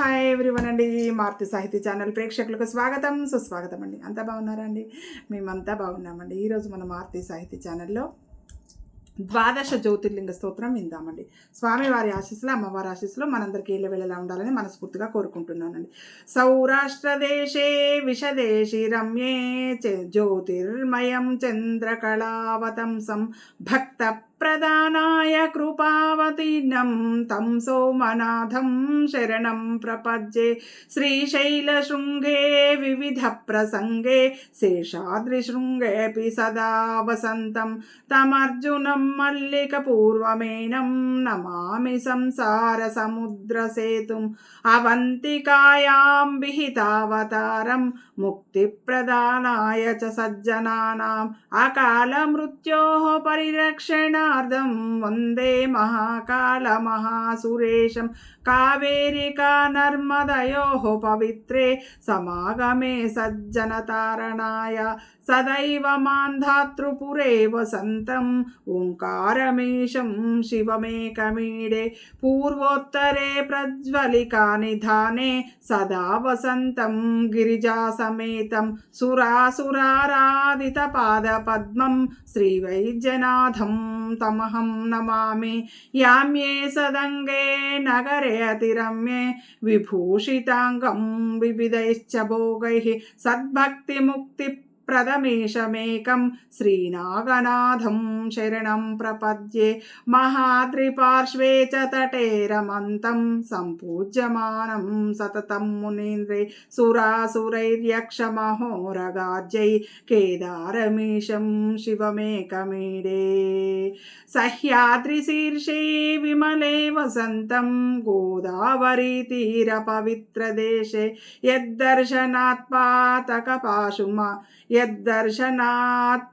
Hi everyone అండి. మారుతి సాహితీ channel ప్రేక్షకులకు స్వాగతం సుస్వాగతం అండి. అంతా బాగున్నారా అండి? మేమంతా బాగున్నామండి. ఈరోజు మన మారుతి సాహితీ ఛానల్లో ద్వాదశ జ్యోతిర్లింగ స్తోత్రం విందామండి. స్వామివారి ఆశీస్సులు, అమ్మవారి ఆశీస్సులు మనందరికీ వెళ్ళేలా ఉండాలని మనస్ఫూర్తిగా కోరుకుంటున్నానండి. సౌరాష్ట్ర దేశే విషదేశి రమ్యే జ్యోతిర్మయం చంద్రకళావతంసం భక్త ప్రదానాయ కృపావతీర్ణం తం సోమనాథం శరణం ప్రపద్యే. శ్రీశైలశృంగే వివిధ ప్రసంగే శేషాద్రిశృంగేపి సదా వసంతం తమర్జునం మల్లిక పూర్వమేనం నమామి సంసార సముద్ర సేతుం అవంతికాయాం విహితావతారం ముక్తి ప్రదానాయ చ సజ్జనానాం అకాల మృత్యోః పరిరక్షణార్థం వందే మహాకాల మహాసురేశం. కావేరికా నర్మదయోః పవిత్రే సమాగమే సజ్జనతారణాయ సదైవ మాంధాతృపురే వసంతం ఓంకారమీశం శివమేకమీడే. పూర్వోత్తరే ప్రజ్వలికా నిధానే సదా వసంతం గిరిజాసమేతం సురాసురారాధిత పాదపద్మం శ్రీవైద్యనాథం తమహం నమామి. యామ్యే సదంగే నగరే అతిరమ్యే విభూషితాంగం వివిధైశ్చ భోగైః సద్భక్తిముక్తి ప్రదమేశమేకం శ్రీనాగనాథం శరణం ప్రపద్యే. మహాద్రిపార్శ్వే చ తటే రమంతం సంపూజ్యమానం సతతం మునీంద్రే సురాసురైర్యక్షమహోరగాజ్యై కేదారమీశం శివమేకమీడే. సహ్యాద్రిశీర్షే విమలే వసంతం గోదావరీ తీర పవిత్రదేశే యద్దర్శనాత్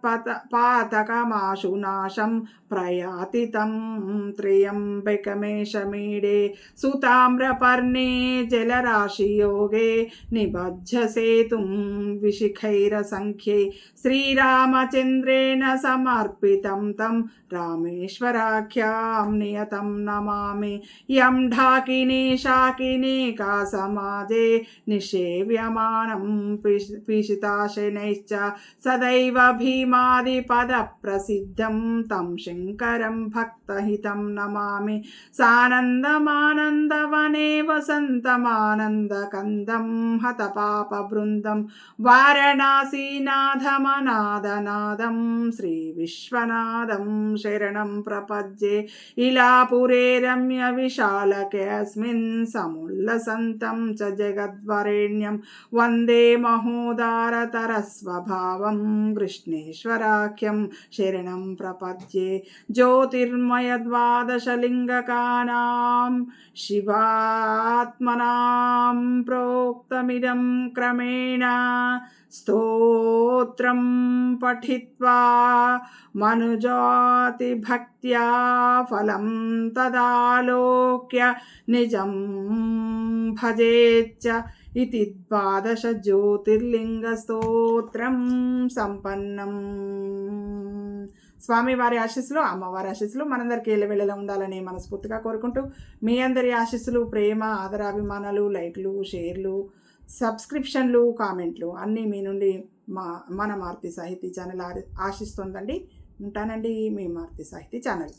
పాతకమాశునాశం ప్రయాతి తం త్ర్యంబకమేషమీడే. సుతామ్రపర్ణే జలరాశియోగే నిబధ్యసేతుం విశిఖైరసంఖ్యై శ్రీరామచంద్రేణ సమర్పితం తం రామేశ్వరాఖ్యాం నియతం నమామి. యం ఢాకినీ శాకినీకా సమాజే నిషేవ్యమానం పీషితాశనైశ్చ సదైవ భీమాదిపద ప్రసిద్ధం తం శంకరం భక్తహితం నమామి. సానందమానందవనే వసంతమానందకందం హతపాప బృందం వారణాసీనాథమనాదనాదం శ్రీ విశ్వనాథం శరణం ప్రపద్యే. ఇలాపురే రమ్య విశాలకే అస్మిన్ సముల్లసంతం చ జగద్వరేణ్యం వందే మహోదారతర స్వభావం కృష్ణేశ్వరాఖ్యం శరణం ప్రపద్యే. జ్యోతిర్మయ ద్వాదశలింగకానాం శివాత్మనాం ప్రోక్తమిదం క్రమేణ స్తోత్రం పఠిత్వా మనుజాతి భక్త్యా ఫలం తదాలోక్య నిజం భజేచ్చ. ఇది ద్వాదశ జ్యోతిర్లింగ స్తోత్రం సంపన్నం. స్వామివారి ఆశీస్సులు, అమ్మవారి ఆశీస్సులు మనందరికీ వెళ్ళేలా ఉండాలని మనస్ఫూర్తిగా కోరుకుంటూ మీ అందరి ఆశీస్సులు, ప్రేమ, ఆదరాభిమానాలు, లైక్లు, షేర్లు, సబ్స్క్రిప్షన్లు, కామెంట్లు అన్నీ మీ నుండి మన మారుతి సాహితీ ఛానల్ ఆశిస్తుందండి. ఉంటానండి. మీ మారుతి సాహితీ ఛానల్.